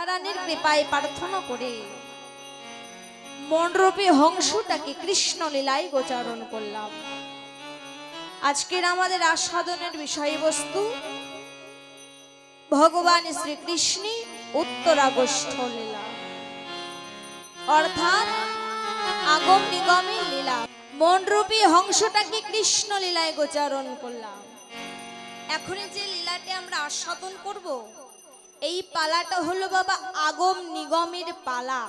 রাধারানীর কৃপায় প্রার্থনা করে মনরূপী হংসটাকে কৃষ্ণ লীলায় গোচারণ করলাম। আজকের আমাদের আস্বাদনের বিষয়বস্তু ভগবান শ্রীকৃষ্ণের উত্তরাগষ্ঠ লীলা, অর্থাৎ আগম নিগমের লীলা। মনরূপী হংসটাকে কৃষ্ণ লীলায় গোচারণ করলাম। এখন যে লীলাটি আমরা আস্বাদন করব, এই পালাটা হলো বাবা আগম নিগমের পালা।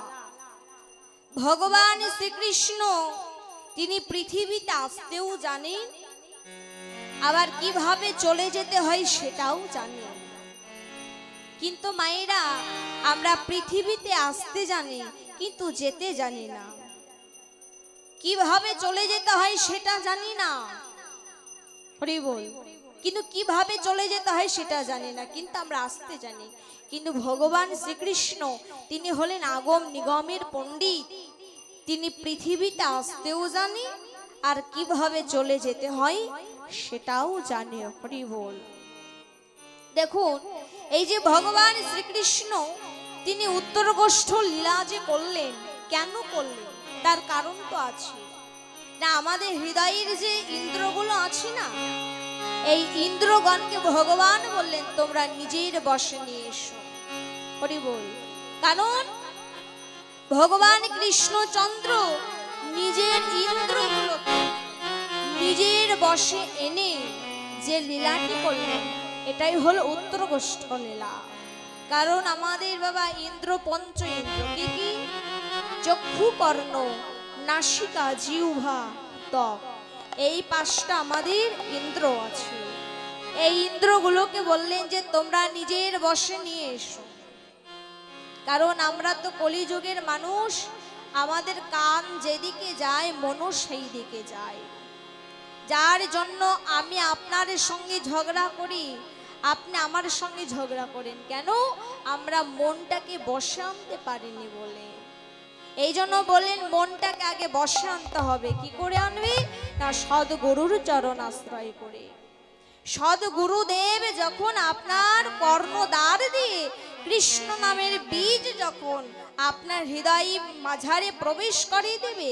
ভগবান শ্রীকৃষ্ণ তিনি পৃথিবীতে আসতেও জানেন, আবার কিভাবে চলে যেতে হয় সেটাও জানেন। কিন্তু মায়েরা, আমরা পৃথিবীতে আসতে জানি কিন্তু যেতে জানি না, কিভাবে চলে যেতে হয় সেটা জানি না। হরি বল। কিন্তু কিভাবে চলে যেতে হয় সেটা জানি না, কিন্তু আমরা আসতে জানি। কিন্তু ভগবান শ্রীকৃষ্ণ তিনি হলেন আগম নিগমের পণ্ডিত। তিনি পৃথিবীতে আসতেও জানি আর কিভাবে চলে যেতে হয় সেটাও জানে। হরি বল। দেখুন, এই যে ভগবান শ্রীকৃষ্ণ তিনি উত্তরগোষ্ঠ লীলা যে করলেন, কেন করলেন তার কারণ তো আছে না। আমাদের হৃদয়ের যে ইন্দ্রগুলো আছে না, এই ইন্দ্রগণকে ভগবান বললেন তোমরা নিজের বশে নিয়ে এসো। হরি বল। কারণ ভগবান কৃষ্ণচন্দ্র নিজের ইন্দ্রগুলোকে নিজের বশে এনে যে লীলাটি করলেন, এটাই হলো উত্তরগোষ্ঠ লীলা। কারণ আমাদের বাবা ইন্দ্র পঞ্চ ইন্দ্র কি কি? চক্ষু, কর্ণ, নাসিকা, জিহ্বা, ত্বক, এই পাঁচটা আমাদের ইন্দ্র আছে। এই ইন্দ্রগুলোকে বললেন যে তোমরা নিজের বশে নিয়ে এসো। কারণ আমরা তো কলিযুগের মানুষ, আমাদের কান যেদিকে যায় মনও সেই দিকে যায়। যার জন্য আমি আপনার সঙ্গে ঝগড়া করি, আপনি আমার সঙ্গে ঝগড়া করেন কেন? আমরা মনটাকে বশে আনতে পারিনি বলে। এই জন্য বলেন মনটাকে আগে বশে আনতে হবে। কি করে আনবে? না, সদ্গুরুর চরণ আশ্রয় করে। সদ্গুরুদেব যখন আপনার কর্ণদ্বার দিয়ে কৃষ্ণ নামের বীজ যখন আপনার হৃদয় মাঝারে প্রবেশ করে দেবে,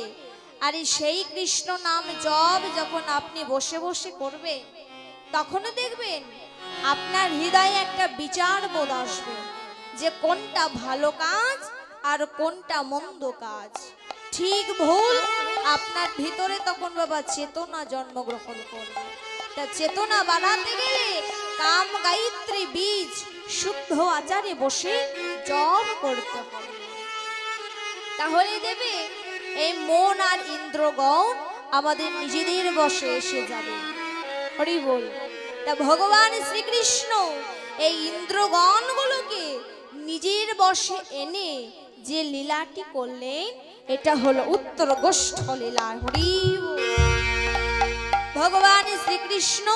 আর সেই কৃষ্ণ নাম জপ যখন আপনি বসে বসে করবেন, তখন দেখবেন আপনার হৃদয়ে একটা বিচার বোধ আসবে যে কোনটা ভালো কাজ আর কোনটা মন্দ কাজ, ঠিক ভুল আপনার ভিতরে তখন বাবা চেতনা জন্মগ্রহণ করবে। তা চেতনা বানাতে গেলে কাম গায়ত্রী বীজ শুদ্ধ আচারে বসে জপ করতে হবে। তাহলে দেবে এই মন আর ইন্দ্রগণ আমাদের নিজেদের বশে এসে যাবে। হরি বল। তা ভগবান শ্রীকৃষ্ণ এই ইন্দ্রগণগুলোকে নিজের বশে এনে যে লীলাটি করলেন, এটা হলো উত্তরগোষ্ঠ লীলা। হরি বল। ভগবান শ্রীকৃষ্ণ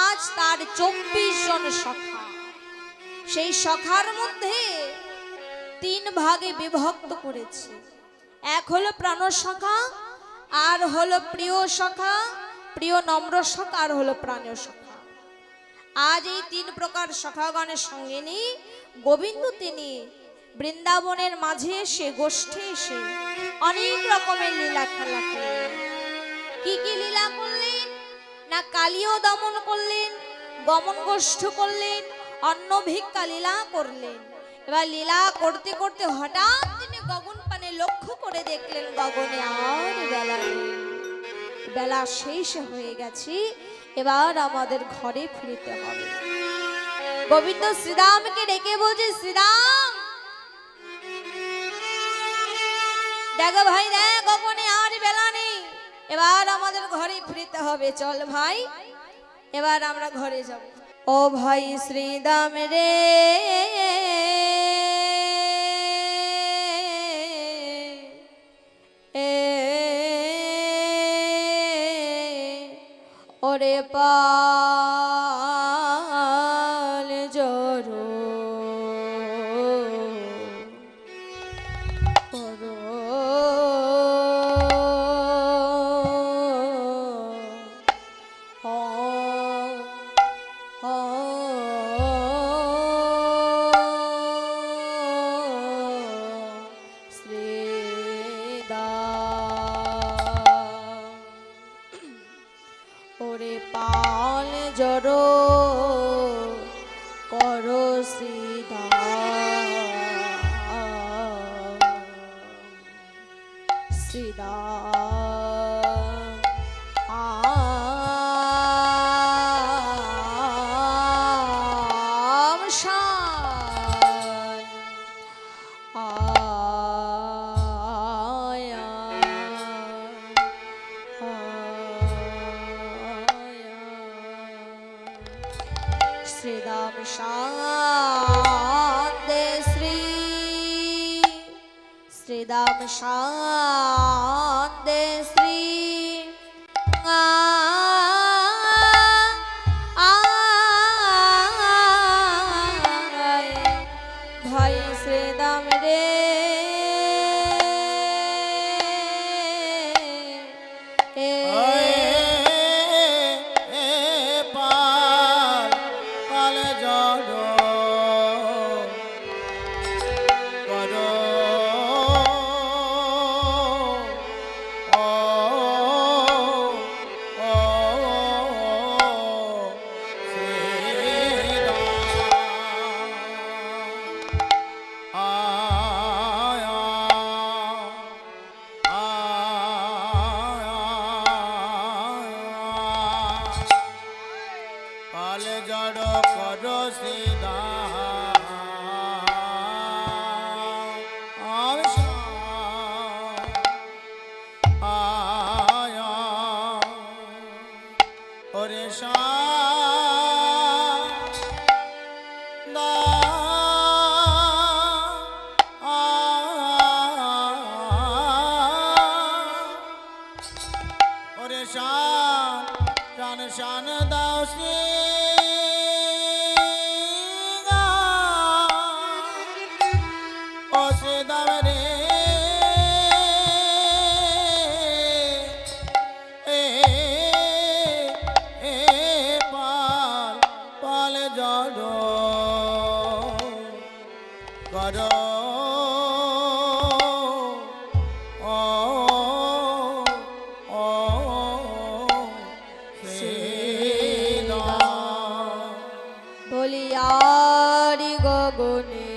আজ তার 24 জন সখা, সেই সখার মধ্যে 3 ভাগে বিভক্ত করেছে। এক হলো প্রাণ সখা, আর হলো প্রিয় সখা, প্রিয় নম্র সখা, আর হলো প্রাণীয় সখা। আজ এই 3 প্রকার সখাগণের সঙ্গে নিয়ে গোবিন্দ তিনি বৃন্দাবনের মাঝে এসে গোষ্ঠে এসে অনেক রকমের লীলা খেলা করলেন। কি কি লীলা করলেন? না, কালীয় দমন করলেন, গমন গোষ্ঠ করলেন, অন্ন ভিক্ষা লীলা করলেন। এবার লীলা করতে করতে হঠাৎ তিনি গগন পানে লক্ষ্য করে দেখলেন গগনে আর বেলা নেই, বেলা শেষ হয়ে গেছে, এবার আমাদের ঘরে ফিরতে হবে। গোবিন্দ শ্রীরামকে ডেকে বলছে, শ্রীরাম দেখো ভাই, দেখ গগনে আর বেলা নেই, এবার আমাদের ঘরে ফিরতে হবে। চল ভাই, এবার আমরা ঘরে যাব। ও ভাই শ্রীরাম রে, ওরে পাল জরো শ্রীদাম শান শ্রীদাম শান্তে শ্রী শ্রীদাম শান্তে শ্রী ভাই শ্রীদাম রে শান দাও শ্রী ও শ্রীদাম রে পাল পাল জড় কর বলিয়ারি গগনে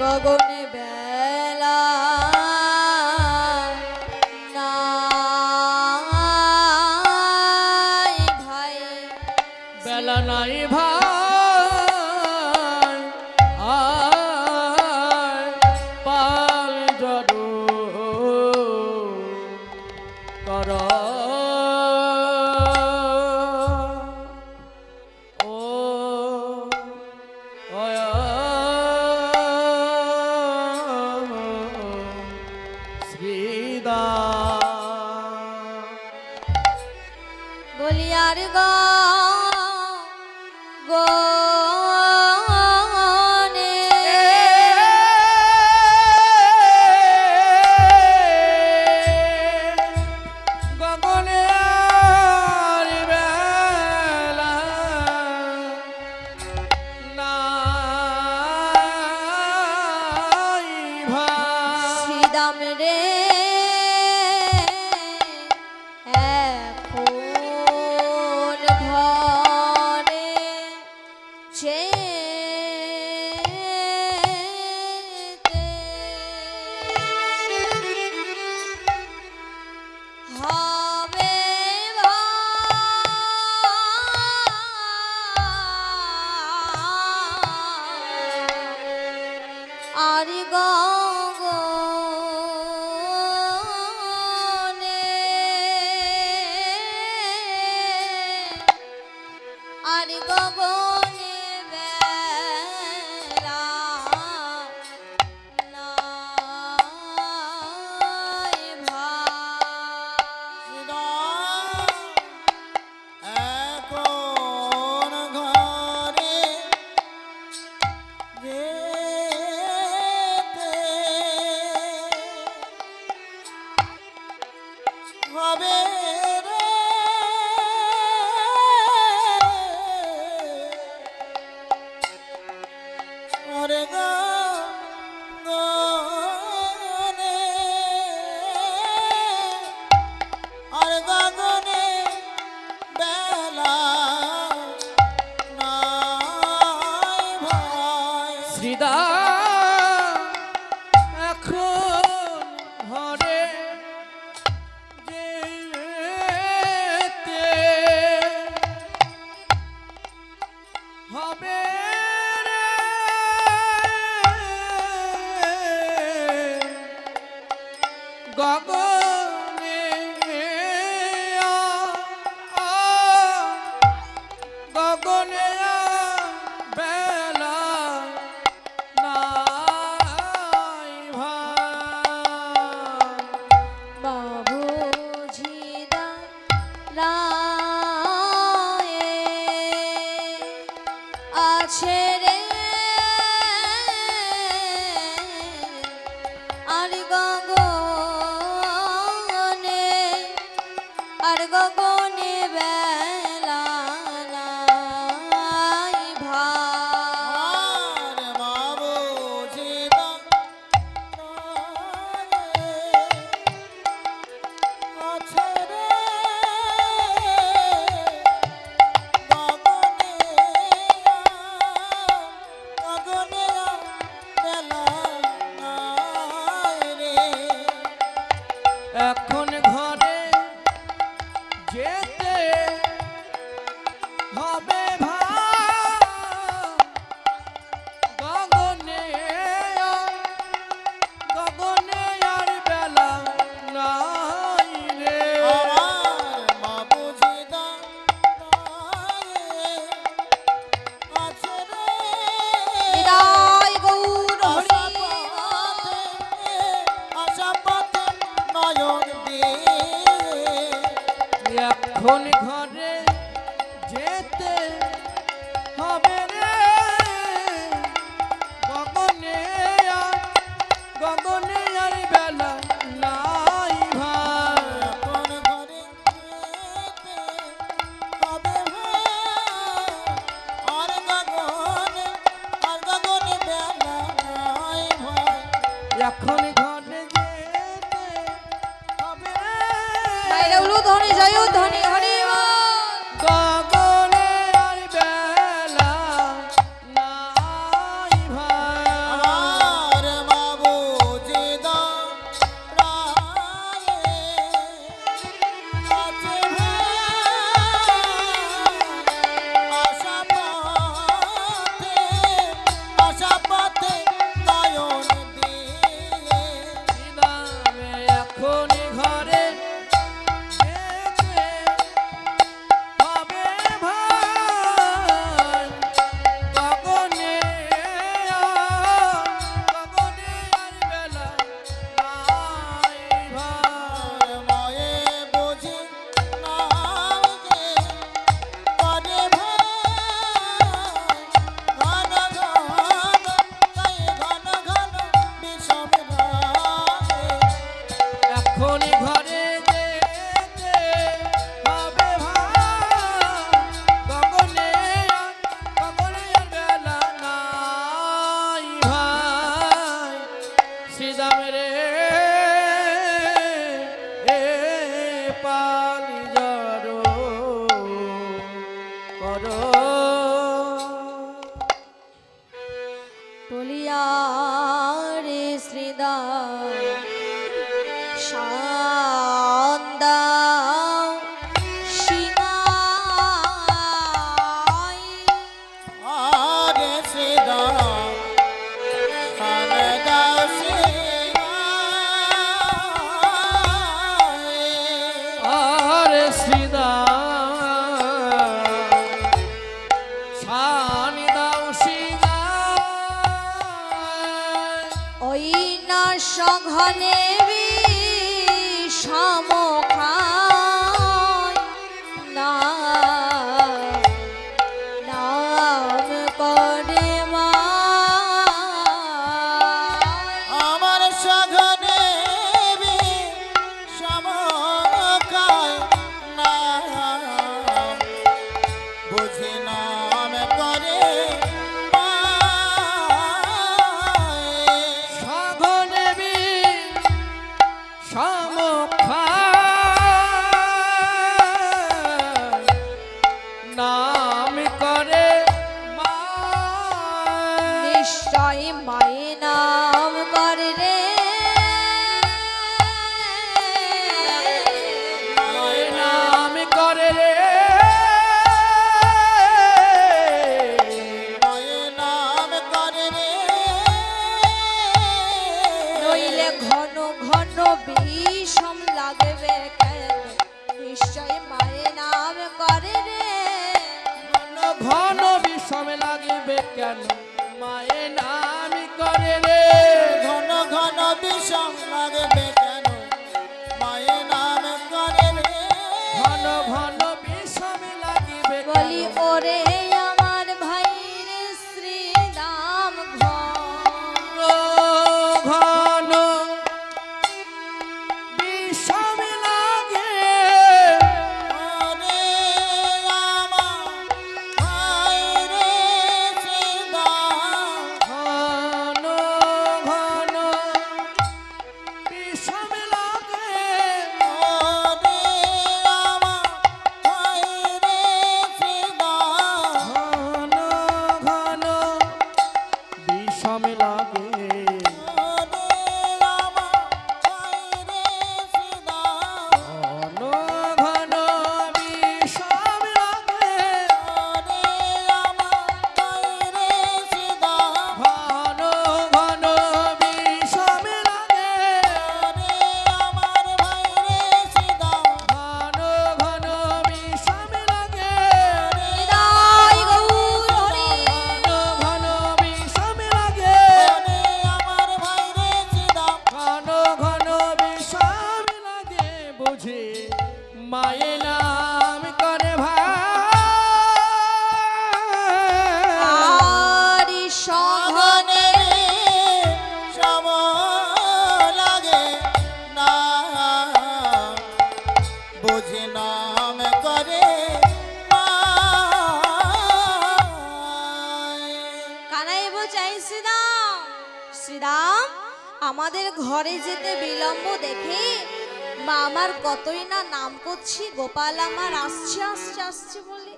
গগনে বেলা নাই ভাই বেলা নাই ভাই আর পাল জড় কর বলিয়ার গগনে গগনে বেলা নাই ভাই শ্রীদাম রে এখন ঘরে যেতে হবে আর গগনে আর গগনে বেলা নাই ভাই এখন ঘরে যেতে হবে রে ওরে গগনে আর গগনে বেলা নাই ভাই শ্রীদাম হবে রে গগনে গগনে বেলা নাই ভাই বাবু ঝিদা রায়ে আছে রে আর গগনে বেলা নাই ভাই আর মা বুঝিদা আছে রে গগনে বেলা নাই রে। এখন ঘরে যেতে হবে ভাই গগনে গগনে আর বেলা নাই রে আমার মা বুঝিদা আছে রে বিদায় গৌর হরি আশা পথে নয়ন দিয়ে এখন ঘরে যেতে হবে রে গগনে আর বেলা নাই ভাই কোন ঘরে যেতে হবে ভাই আর গগনে বেলা নাই ভাই। এখন ঘরে যেতে হবে রে বাইরে উলু ধ্বনি জয় ধ্বনি হরি গগনে আর বেলা নাই ভাই আমার মা বুঝিদা রায়ে আছে ভাই আশা পথে নয়ন দিয়ে দামে এখন ঘরে যেতে হবে ভাই গগনে আর বেলা নাই ভাই মায়ে বুঝি নাই যে করে ভাই ঘন ঘন বিষম লাগে। এখন ঘরে যেতে হবে ভাই গগনে আর বেলা নাই ভাই শ্রীদাম রে পালি জড়ো করো বলিয়া রে শ্রীদা শান্দা সিংহাই আরে সিদা খানে দাসী আর শ্রীদা শানি দাও সিংহা ওই না সঘনে সমখায় না নাম করে মা আমার সঘনে সমকায় না বুঝি নাম করে সঘনে সমখা কেন মায়ের নাম করে রে ঘন ঘন বিষম লাগবে কেন মায়ের নাম করে রে ঘন ঘন বিষম লাগিবে বলি কেন? ওরে আমার ভাইয়ের শ্রীরাম ঘন ঘন বিষম লাগে ওরে আমার ভাই রে শ্রীরাম ঘন ঘন বিষম লাগে ওরে আমার ভাই রে শ্রীরাম ঘন ঘন বিষম লাগে ওরে আমার ভাই রে শ্রীরাম ঘন ঘন বিষম লাগে ওরে আমার ভাই রে শ্রীরাম ঘন ঘন বিষম লাগে ওরে আমার ভাই রে শ্রীরাম ঘন ঘন বিষম লাগে নিতাই গৌর হরি ঘন ঘন বিষম লাগে ওরে আমার ভাই রে শ্রীরাম ঘন ঘন বিষম লাগে বুঝি মায়ের নাম করে ভাই আরি সঘনে সম লাগে না বুঝি নাম করে কানাই চাই শ্রীরাম শ্রীরাম আমাদের ঘরে যেতে বিলম্ব দেখে মা আমার কতই না নাম করছি গোপাল আমার আসছে আসছে আসছে বলে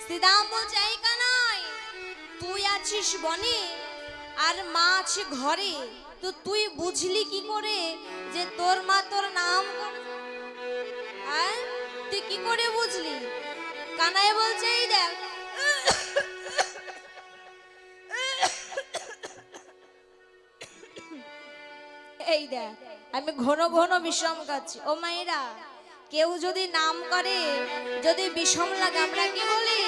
শ্রীরাম বলছে এই কানাই তুই আছিস বনে আর মা আছে ঘরে তো তুই বুঝলি কি করে যে তোর মা তোর নাম করছে? হ্যাঁ তুই কি করে বুঝলি কানাই বলছে এই দেখ এই দেখ আমি ঘন ঘন বিষম খাচ্ছি ও মায়েরা কেউ যদি নাম করে যদি বিষম লাগে আমরা কি বলি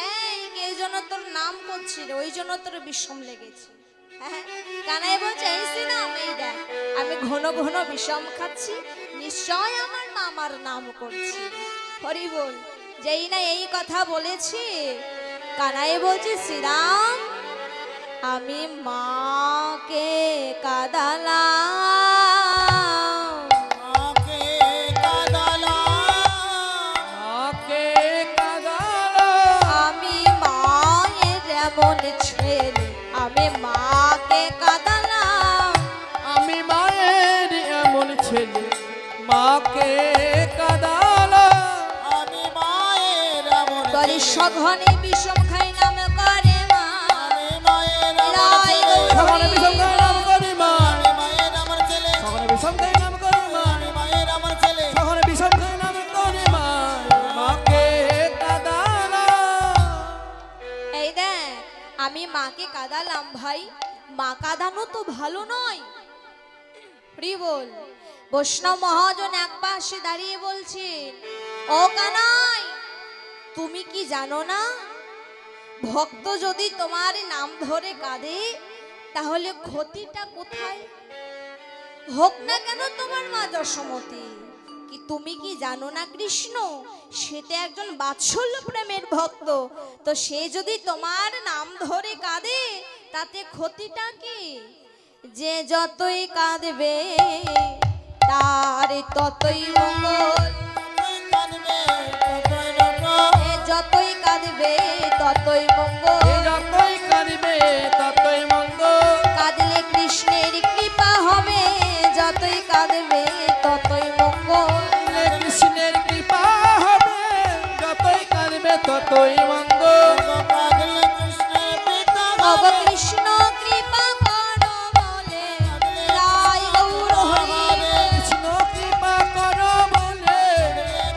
এই কেউ যেন তোর নাম করছিল ওই জন্য তোর বিষম লেগেছে হ্যাঁ কানাই বলছে এই শ্রীরাম এই দেখ আমি ঘন ঘন বিষম খাচ্ছি নিশ্চয় আমার মা আমার নাম করছে হরি বল যেই না এই কথা বলেছি কানাই বলছে শ্রীরাম আমি মাকে কাদালাম মাকে কাঁদালাম মাকে কাঁদাল আমি মায়ের এমন ছেলে আমি মাকে কাদালাম আমি মায়ের এমন ছেলে মাকে কাঁদাল আমি মায়ের এমন বলি ছেলে। সঘনে বিষম খাই নাম করে মা আমি মায়ের এমন লাই ছেলে। সকলে বিষম খাই নাম করি মা আমি মায়ের এমন ছেলে। সকলে বিষম খাই নাম করি মা আমি মায়ের এমন ছেলে। সকলে বিষম খাই নাম করি মা মাকে কাঁদাল এই দেখ আমি মাকে কাদালাম ভাই মা কাদানো তো ভালো নয় হরি বল বৈষ্ণব মহাজন এক পাশে দাঁড়িয়ে বলছেন ও কানাই তুমি কি জানো না ভক্ত যদি তোমার নাম ধরে কাঁদে তাহলে ক্ষতিটা কোথায় হোক না কেন তোমার মা যশোমতী কি তুমি কি জানো না কৃষ্ণ সে তো একজন বাৎসল্য প্রেমের ভক্ত তো সে যদি তোমার নাম ধরে কাঁদে তাতে ক্ষতিটা কি যে যতই কাঁদবে তার ততই মঙ্গল তুই কাঁদবে, ততই রটন। এ যতই কাঁদবে ততই মঙ্গল যতই কাঁদবে ততই মঙ্গল কাঁদলে কৃষ্ণের কৃপা হবে যতই কাঁদবে ততই মঙ্গল কৃষ্ণের কৃপা হবে যতই কাঁদবে ততই মঙ্গল কাঁদলে কৃষ্ণের পিতা অব হবে। কৃষ্ণ কৃপা করো বলে লাই গৌর হরি কৃষ্ণ কৃপা করো বলে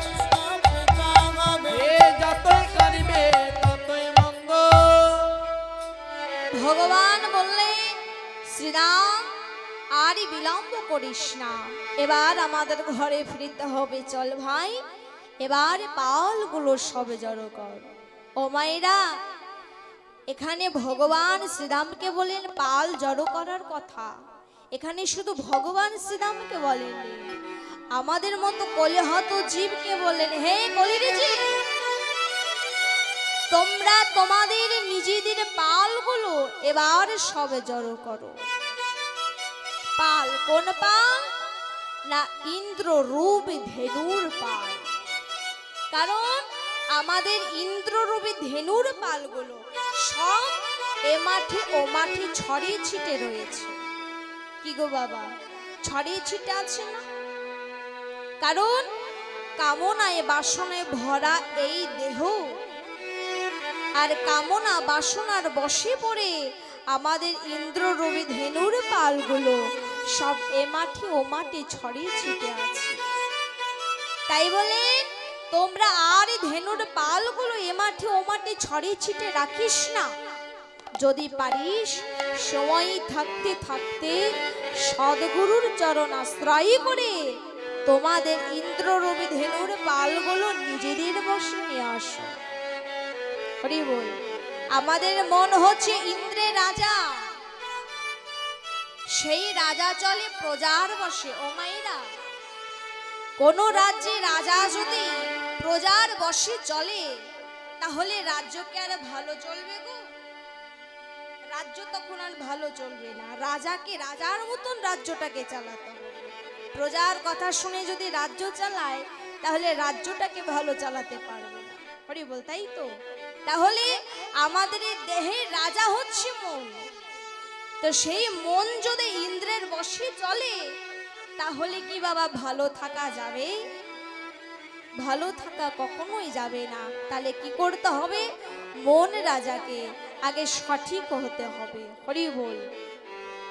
কৃষ্ণ পিতা হবে। এ যতই কাঁদবে ততই মঙ্গল ভগবান বললেন শ্রীরাম আরই বিলম্ব করিস না এবার আমাদের ঘরে ফিরতে হবে চল ভাই এবার পালগুলো সবে জড়ো কর ও মায়েরা এখানে ভগবান শ্রীরামকে বলেন পাল জড়ো করার কথা। এখানে শুধু ভগবান শ্রীরামকে বলেননি, আমাদের মতো কলিহত জীবকে বলেন, হে কলির জীব, তোমরা তোমাদের নিজেদের পালগুলো এবার সবে জড়ো করো। পাল কোন পাল? না ইন্দ্র রূপ ধেনুর পাল। কারণ আমাদের ইন্দ্ররূপী ধেনুর পালগুলো সব এ মাঠে ও মাঠে ছড়িয়ে ছিটে রয়েছে। কি গো বাবা, ছড়িয়ে ছিটে আছে না? কারণ কামনায় বাসনায় ভরা এই দেহ, আর কামনা বাসনার বশে পড়ে আমাদের ইন্দ্ররূপী ধেনুর পালগুলো সব এ মাঠে ও মাঠে ছড়িয়ে ছিটে আছে। তাই বলে তোমরা আর এই ধেনুর পালগুলো এ মাঠে ও মাঠে ছড়িয়ে ছিটে রাখিস না। যদি পারিস সময় থাকতে থাকতে সদ্গুরুর চরণ আশ্রয় করে তোমাদের ইন্দ্ররূপী ধেনুর পালগুলো নিজেদের বশে নিয়ে আসো। হরি বল। আমাদের মন হচ্ছে ইন্দ্রের রাজা, সেই রাজা চলে প্রজার বশে। ও মাইরা, কোন রাজ্যে রাজা যদি প্রজার বশে চলে তাহলে রাজ্য কি আর ভালো চলবে গো? রাজ্য তখন আর ভালো চলবে না। রাজাকে রাজার মতন রাজ্যটাকে চালাতে হবে। প্রজার কথা শুনে যদি রাজ্য চালায় তাহলে রাজ্যটাকে ভালো চালাতে পারবে না। হরি বল, তাই তো? তাহলে আমাদের এই দেহের রাজা হচ্ছে মন। তো সেই মন যদি ইন্দ্রের বশে চলে তাহলে কি বাবা ভালো থাকা যাবে? ভালো থাকা কখনোই যাবে না। তাহলে কি করতে হবে? মন রাজাকে আগে সঠিক হতে হবে। হরি বল।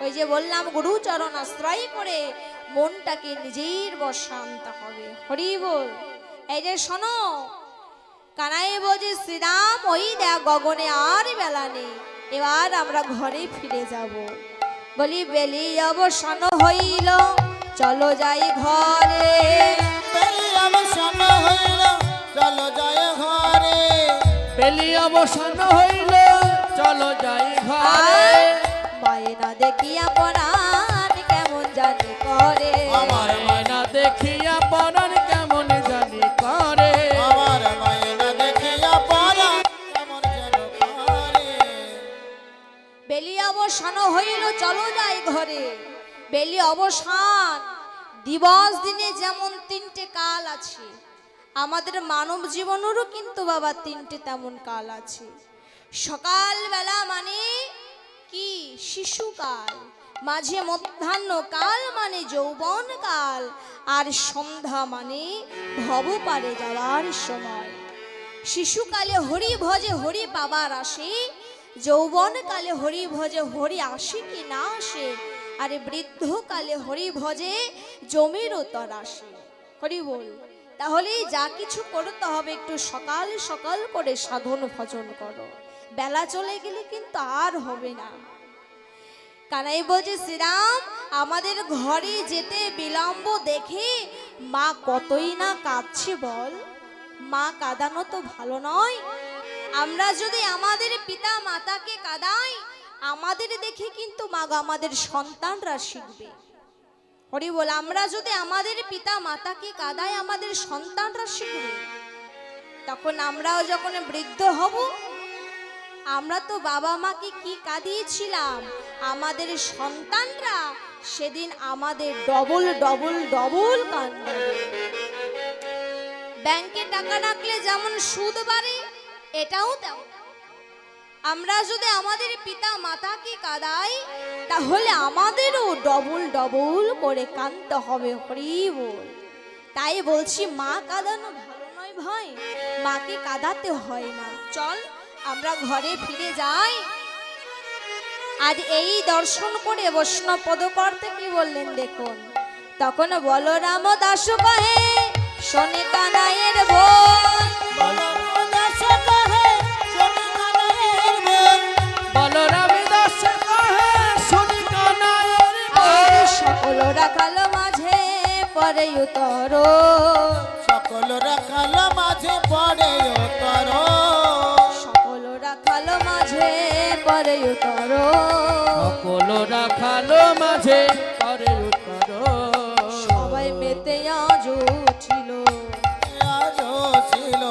ওই যে বললাম, গুরুচরণ আশ্রয় করে মনটাকে নিজের বশে আনতে হবে। হরি বল। এই যে শোনো, কানাই বোঝে শ্রীরাম ওই দেখ গগনে আর বেলা নেই, এবার আমরা ঘরে ফিরে যাব। বলি বেলি অবসান হইল, চলো যাই ঘরে। বেলি অবসান হইল, চলো যাই ঘরে। বেলি অবসান হইল, চলো যাই ঘরে। মায়না দেখিয়া পরাণ কেমন জানি করে। আমার মায়না দেখিয়া পরাণ কেমন জানি করে। আমার মায়না দেখিয়া পরা কেমন যেন করে। বেলি অবসান হইল, চলো যাই ঘরে। বেলি অবসান দিবস দিনে যেমন তিনটে কাল আছে, আমাদের মানব জীবনেরও কিন্তু বাবা তিনটে তেমন কাল আছে। সকালবেলা মানে কি? শিশুকাল। মাঝে মধ্যাহ্ন কাল মানে যৌবন কাল। আর সন্ধ্যা মানে ভব পারে যাওয়ার সময়। শিশুকালে হরি ভজে হরি পাবার আসে, যৌবন কালে হরি ভজে হরি আসে কি না আসে, আর বৃদ্ধকালে হরি ভজে জমির উত্তর আসে। হরি বল। তাহলে যা কিছু করতে হবে একটু সকাল সকাল করে সাধন ভজন করো। বেলা চলে গেলে কিন্তু আর হবে না। কানাই বোঝে শ্রীরাম আমাদের ঘরে যেতে বিলম্ব দেখে মা কতই না কাঁদছে বল। মা কাঁদানো তো ভালো নয়। আমরা যদি আমাদের পিতা মাতাকে কাঁদাই, আমাদের দেখে কিন্তু মা আমাদের সন্তানরা শিখবে। হরি বল। আমরা যদি আমাদের পিতা মাতাকে কাঁদাই, আমাদের সন্তানরা শিখবে। তখন আমরাও যখন বৃদ্ধ হব, আমরা তো বাবা মাকে কি কাঁদিয়েছিলাম, আমাদের সন্তানরা সেদিন আমাদের ডবল ডবল ডবল কাঁদবে। ব্যাংকে টাকা রাখলে যেমন সুদ বাড়ে, এটাও তেমন। আমরা যদি আমাদের পিতা মাতাকে কাঁদাই তাহলে আমাদেরও ডবল ডবল করে কাঁদতে হবে। হরি বল। তাই বলছি মা কাঁদানো ভালো নয় ভাই, মাকে কাঁদাতে হয় না। চল আমরা ঘরে ফিরে যাই। আজ এই দর্শন করে বৈষ্ণব পদকর্তা কি বললেন দেখুন। তখন বলরাম দাস কহে শোনে কানাইয়ের বোন। বলরাম দাস কহে শোনে কানাইয়ের বোন। বলরাম দাস কহে শুনি কানাইয়ের বোন। সকল রাখাল মাঝে পরে উতর। সকল রাখাল মাঝে পড়ে উতর। সকল রাখাল মাঝে পরে উত্তর সকল রাখালো মাঝে করে উত্তর সবাই মেতে আজ উঠিল আজও ছিল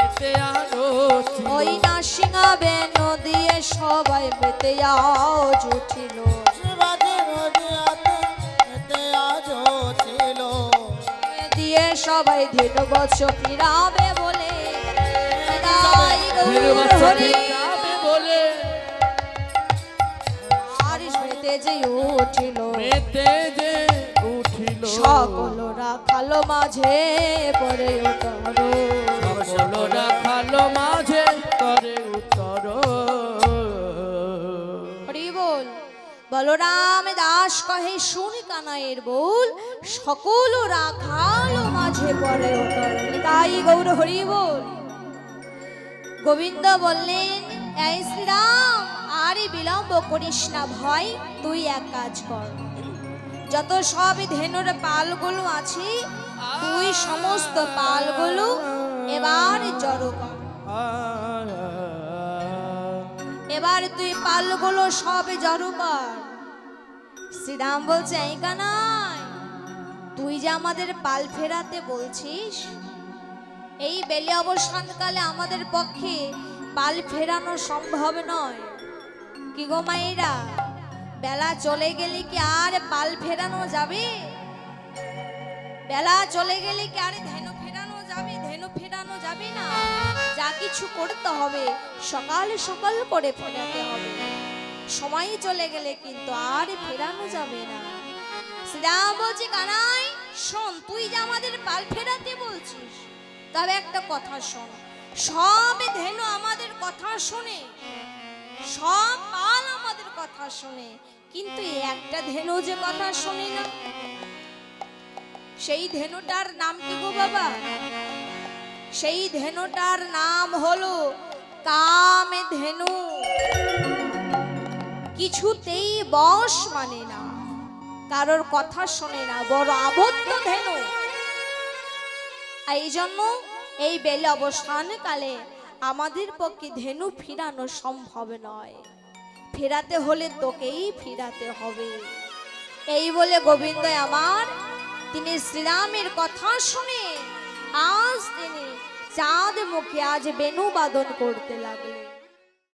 এতে আরো ছিল। ওই নাসিঙা বেন দিয়ে সবাই মেতে আজ উঠিল শিবাজি মজিয়াতে এতে আজও ছিল দিয়ে সবাই ধেনু বৎস ফিরাবে বলে তাই ধীরে গৌর বাচ্চা হরি ফিরাবে বলে আর মেতে যে উঠিল মেতে যে উঠিল সকল রাখালো মাঝে পরে উত্তর সকল রাখালো মাঝে করে উত্তর হরি বল বলরাম দাস কহে শুন কানাইয়ের বল সকল রাখালো মাঝে পরে উত্তর তাই গৌর হরি বল গোবিন্দ বললেন এই শ্রীরাম আরে বিলম্ব করিস না ভাই তুই এক কাজ কর যত সব ধেনুর পালগুলো আছে তুই সমস্ত পালগুলো এবার জড়ো কর এবার তুই পালগুলো সব জড়ো কর শ্রীরাম বলছে এই কানাই তুই যে আমাদের পাল ফেরাতে বলছিস এই বেলে অবসানকালে আমাদের পক্ষে পাল ফেরানো সম্ভব নয় কি গো মায়েরা বেলা চলে গেলে কি আর পাল ফেরানো যাবে বেলা চলে গেলে কি আর ধেনু ফেরানো যাবে ধেনু ফেরানো যাবে না যা কিছু করতে হবে সকাল সকাল করে ফেরাতে হবে সময় চলে গেলে কিন্তু আর ফেরানো যাবে না শ্রীরাম বলছে কানাই শোন তুই যে আমাদের পাল ফেরাতে বলছিস তবে একটা কথা শোন সব ধেনু আমাদের কথা শুনে সব পাল আমাদের কথা শুনে কিন্তু একটা ধেনু যে কথা শুনে না সেই ধেনুটার নাম কি গো বাবা সেই ধেনুটার নাম হলো কামে ধেনু কিছুতেই বশ মানে না কারোর কথা শোনে না বড় আবদ্ধ ধেনু এই জন্য এই বেলে অবসান কালে আমাদের পক্ষে ধেনু ফিরানো সম্ভব নয় ফেরাতে হলে তোকেই ফিরাতে হবে এই বলে গোবিন্দ আমার তিনি শ্রীরামের কথা শুনে আজ তিনি চাঁদ মুখে আজ বেণু বাদন করতে লাগলেন।